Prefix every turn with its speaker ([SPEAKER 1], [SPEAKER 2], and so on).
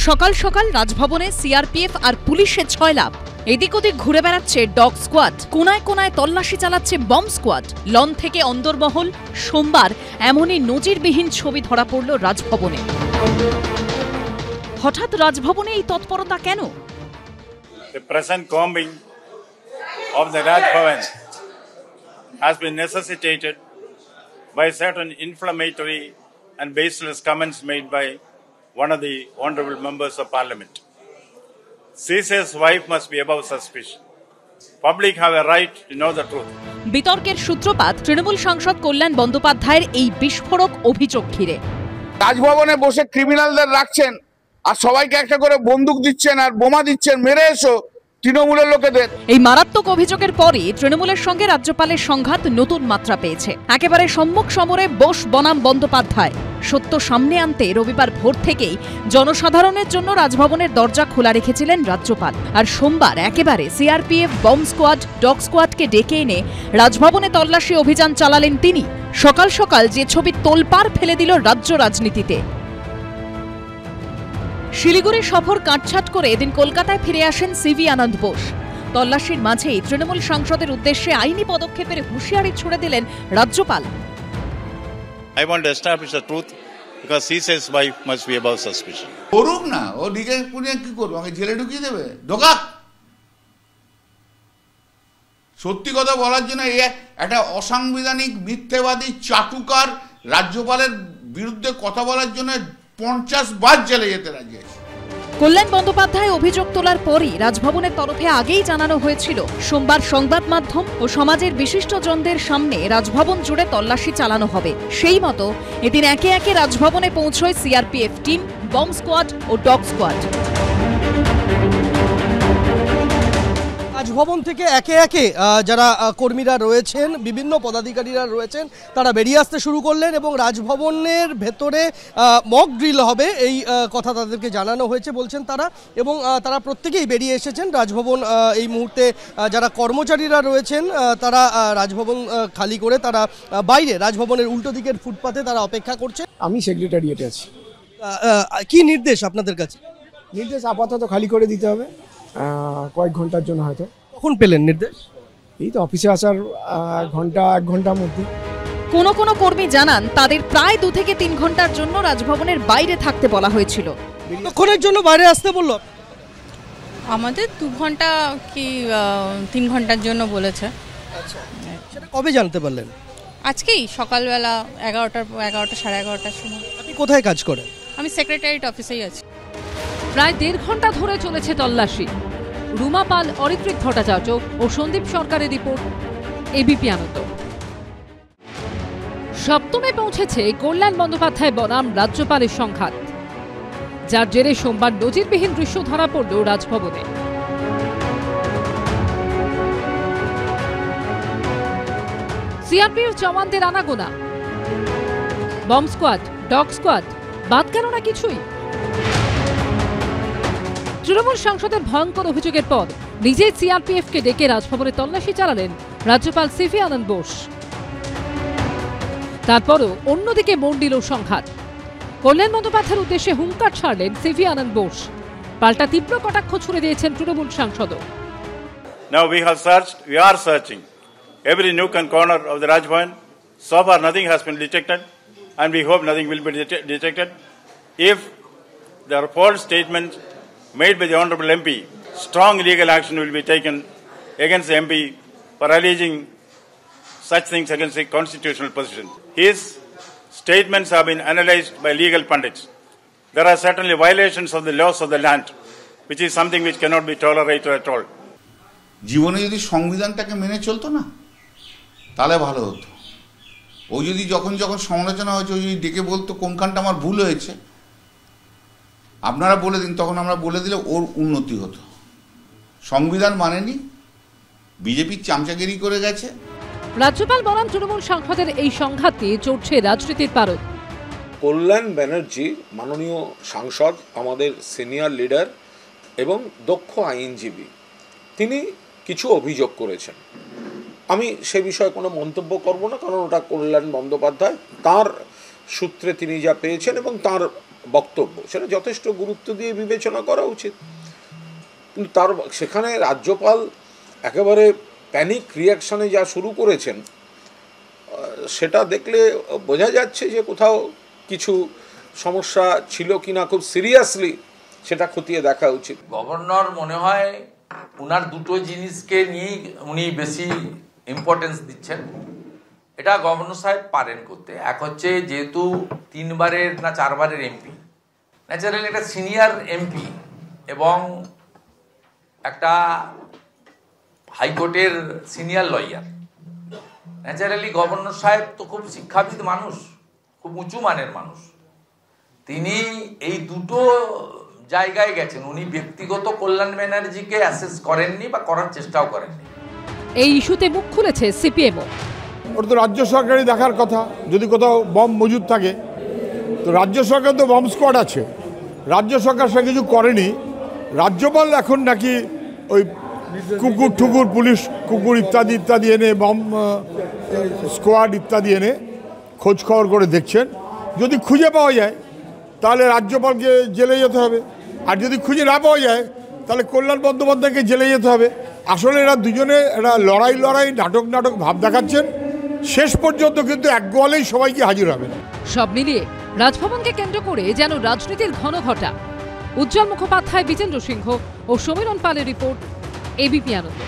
[SPEAKER 1] সকাল সকাল রাজভবনে সিআরপিএফ আর পুলিশের ছয়লাভ। এদিক ওদিক ঘুরে বেড়াচ্ছে ডগ স্কোয়াড, কোনায় কোনায় তল্লাশি চালাচ্ছে বম্ব স্কোয়াড। লন থেকে অন্দরমহল। সোমবার এমনই নজিরবিহীন ছবি ধরা পড়ল রাজভবনে। হঠাৎ রাজভবনে এই তৎপরতা কেন?
[SPEAKER 2] The present combing of the Raj Bhavan has been necessitated by certain inflammatory and baseless comments made by one of the honorable members of parliament. CC's wife must be above suspicion. Public have a right to know the truth.
[SPEAKER 1] বিতর্কের সূত্রপাত তৃণমূল সাংসদ কল্যাণ বন্দ্যোপাধ্যায়ের এই বিস্ফোরক অভিযোগ ঘিরে।
[SPEAKER 3] রাজভবনে বসে ক্রিমিনালদের রাখছেন আর সবাইকে একটা করে বন্দুক দিচ্ছেন আর বোমা দিচ্ছেন, মেরে এসো তৃণমূলের লোকেদের।
[SPEAKER 1] এই মারাত্মক অভিযোগের পরই তৃণমূলের সঙ্গে রাজ্যপালের সংঘাত নতুন মাত্রা পেয়েছে। একেবারে সম্মুখ সমরে বোস বনাম বন্দ্যোপাধ্যায়। সত্য সামনে আনতে রবিবার ভোর থেকেই জনসাধারণের জন্য রাজভবনের দরজা খোলা রেখেছিলেন রাজ্যপাল। আর সোমবার একেবারে সিআরপিএফ, বম্ব স্কোয়াড, ডগ স্কোয়াডকে ডেকে এনে রাজভবনে তল্লাশি অভিযান চালালেন তিনি। সকাল সকাল যে ছবি তোলপাড় ফেলে দিল রাজ্য রাজনীতিতে। শিলিগুড়ি সফর কাটছাট করে এদিন কলকাতায় ফিরে আসেন সিভি আনন্দ বোস। তল্লাশির মাঝেই তৃণমূল সাংসদের উদ্দেশ্যে আইনি পদক্ষেপের হুঁশিয়ারি ছুড়ে দিলেন রাজ্যপাল।
[SPEAKER 2] I want to establish the truth because CC's wife must be above suspicion.
[SPEAKER 3] করুক না, ও নিজে পুলিশ কি করবে? আমাকে জেলে ঢুকিয়ে দেবে? ঢোকা। সত্যি কথা বলার জন্য একটা অসাংবিধানিক মিথ্যেবাদী চাটুকার রাজ্যপালের বিরুদ্ধে কথা বলার জন্য 50 বার জেলে যেতে রাজি আছে।
[SPEAKER 1] কল্যাণ বন্দ্যোপাধ্যায় অভিযোগ তোলার পরই রাজভবনের তরফে আগেই জানানো হয়েছিল সোমবার সংবাদ মাধ্যম ও সমাজের বিশিষ্টজনদের সামনে রাজভবন জুড়ে তল্লাশি চালানো হবে। সেই মতো এদিন একে একে রাজভবনে পৌঁছয় সিআরপিএফ টিম, বম্ব স্কোয়াড ও ডগ স্কোয়াড।
[SPEAKER 4] রাজভবন থেকে একে একে যারা কর্মীরা রয়েছেন, বিভিন্ন পদাধিকারীরা রয়েছেন, তারা বেরিয়ে আসতে শুরু করলেন এবং রাজভবনের ভেতরে মক ড্রিল হবে এই কথা তাদেরকে জানানো হয়েছে বলছেন তারা। এবং তারা প্রত্যেকেই বেরিয়ে এসেছেন। রাজভবন এই মুহূর্তে যারা কর্মচারীরা রয়েছেন তারা রাজভবন খালি করে তারা বাইরে রাজভবনের উল্টো দিকের ফুটপাতে তারা অপেক্ষা করছে।
[SPEAKER 5] আমি সেক্রেটারিয়েটে আছি।
[SPEAKER 4] কি নির্দেশ আপনাদের কাছে?
[SPEAKER 5] নির্দেশ আপাতত খালি করে দিতে হবে কয়েক ঘন্টার জন্য। হয়তো
[SPEAKER 4] কখন পেলেন নির্দেশ?
[SPEAKER 5] এই তো অফিসে আসার 1 ঘন্টার মধ্যে।
[SPEAKER 1] কোন কোন কর্মী জানান তাদের প্রায় 2 থেকে 3 ঘন্টার জন্য রাজভবনের বাইরে থাকতে বলা হয়েছিল।
[SPEAKER 4] কতক্ষণের জন্য বাইরে আসতে বললো?
[SPEAKER 6] আমাদের 2 ঘন্টা কি 3 ঘন্টার জন্য বলেছে।
[SPEAKER 4] আচ্ছা, সেটা কবে জানতে পারলেন?
[SPEAKER 6] আজকেই সকালবেলা 11টা সাড়ে 11টার সময়।
[SPEAKER 4] আপনি কোথায় কাজ করেন?
[SPEAKER 6] আমি সেক্রেটারিয়েট অফিসেই আছি।
[SPEAKER 7] প্রায় 1.5 ঘন্টা ধরে চলেছে তল্লাশি। রুমা পাল, অরিত্রিক ভট্টাচার্য ও সন্দীপ সরকারের রিপোর্ট, এবিপি আনন্দ। সপ্তমে পৌঁছেছে কল্যাণ বন্দ্যোপাধ্যায় বনাম রাজ্যপালের সংঘাত, যার জেরে সোমবার নজিরবিহীন দৃশ্য ধরা পড়ল রাজভবনে। সিআরপিএফ জওয়ানদের আনাগোনা, বম্ব স্কোয়াড, ডগ স্কোয়াড, বাদ গেল না কিছুই। তৃণমূল সাংসদের ভয়ঙ্কর অভিযোগের পর নিজেই সিআরপিএফকে ডেকে রাজভবনে তল্লাশি চালালেন রাজ্যপাল সিভি আনন্দ বোস। তারপরও অন্যদিকে মন দিল সংঘাত। কল্যাণ বন্দ্যোপাধ্যায়ের উদ্দেশ্যে হুঙ্কার ছাড়লেন সিভি আনন্দ বোস। পাল্টা তীব্র কটাক্ষ ছুড়ে দিয়েছেন Trinamool সাংসদও।
[SPEAKER 2] Now we are searching every nook and corner of the Raj Bhavan. So far nothing has been detected and we hope nothing will be detected. If there are false statements made by the Honorable MP, strong legal action will be taken against the MP for alleging such things against the constitutional position. His statements have been analyzed by legal pundits. There are certainly violations of the laws of the land, which is something which cannot be tolerated at all.
[SPEAKER 3] জীবনে যদি সংবিধানটাকে মেনে চলতো না তাহলে ভালো হতো। ও যদি যখন সমালোচনা হয়েছে ও যদি ডেকে বলতো কোনখানটা আমার ভুল হয়েছে আপনারা বলে দিন, তখন আমরা বলে দিলে ওর উন্নতি হতো। সংবিধান মানেনি, বিজেপি চামচাগিরি করে গেছে।
[SPEAKER 7] রাজ্যপাল বনাম তৃণমূল সাংসদের এই সংঘাতে চড়ছে রাজনীতির পারদ।
[SPEAKER 8] কল্যাণ ব্যানার্জি মাননীয় সাংসদ, আমাদের সিনিয়র লিডার এবং দক্ষ আইনজীবী, তিনি কিছু অভিযোগ করেছেন। আমি সে বিষয়ে কোনো মন্তব্য করব না, কারণ ওটা কল্যাণ বন্দ্যোপাধ্যায় তার সূত্রে তিনি যা পেয়েছেন এবং তার বক্তব্য, সেটা যথেষ্ট গুরুত্ব দিয়ে বিবেচনা করা উচিত। কিন্তু তার সেখানে রাজ্যপাল একেবারে প্যানিক রিয়াকশনে যা শুরু করেছেন, সেটা দেখলে বোঝা যাচ্ছে যে কোথাও কিছু সমস্যা ছিল কিনা খুব সিরিয়াসলি সেটা খতিয়ে দেখা উচিত।
[SPEAKER 9] গভর্নর মনে হয় উনার দুটো জিনিসকে নিয়েই উনি বেশি ইম্পর্টেন্স দিচ্ছেন। এটা গভর্নর সাহেব পারেন করতে। এক হচ্ছে যেহেতু 3 বারের না 4 বারের এমপি, ন্যাচারালি একটা সিনিয়র এমপি এবং একটা হাইকোর্টের সিনিয়র লয়ার, ন্যাচারালি গভর্নর সাহেব তো খুব শিক্ষাবিদ মানুষ, খুব উঁচু মানের মানুষ। তিনি এই দুটো জায়গায় গেছেন, উনি ব্যক্তিগত কল্যাণ ব্যানার্জিকে অ্যাসেস করেননি বা করার চেষ্টাও করেননি।
[SPEAKER 7] এই ইস্যুতে মুখ খুলেছে সিপিএমও।
[SPEAKER 5] ওটা তো রাজ্য সরকারই দেখার কথা, যদি কোথাও বম মজুদ থাকে তো রাজ্য সরকার তো বম স্কোয়াড আছে, রাজ্য সরকার সে কিছু করেনি। রাজ্যপাল এখন নাকি ওই কুকুর ঠুকুর, পুলিশ কুকুর ইত্যাদি ইত্যাদি এনে, বম স্কোয়াড ইত্যাদি এনে খোঁজ খবর করে দেখছেন। যদি খুঁজে পাওয়া যায় তাহলে রাজ্যপালকে জেলে যেতে হবে, আর যদি খুঁজে না পাওয়া যায় তাহলে কল্যাণ বন্দ্যোপাধ্যায়কে জেলে যেতে হবে। আসলে এরা দুজনে এরা লড়াই নাটক ভাব দেখাচ্ছেন, শেষ পর্যন্ত কিন্তু এক গোয়ালেই সবাইকে হাজির হবে।
[SPEAKER 7] সব মিলিয়ে রাজভবনকে কেন্দ্র করে যেন রাজনীতির ঘনঘটা। উজ্জ্বল মুখোপাধ্যায়, বিজেন্দ্র সিংহ ও সমীরণ পালের রিপোর্ট, এবিপি আনন্দ।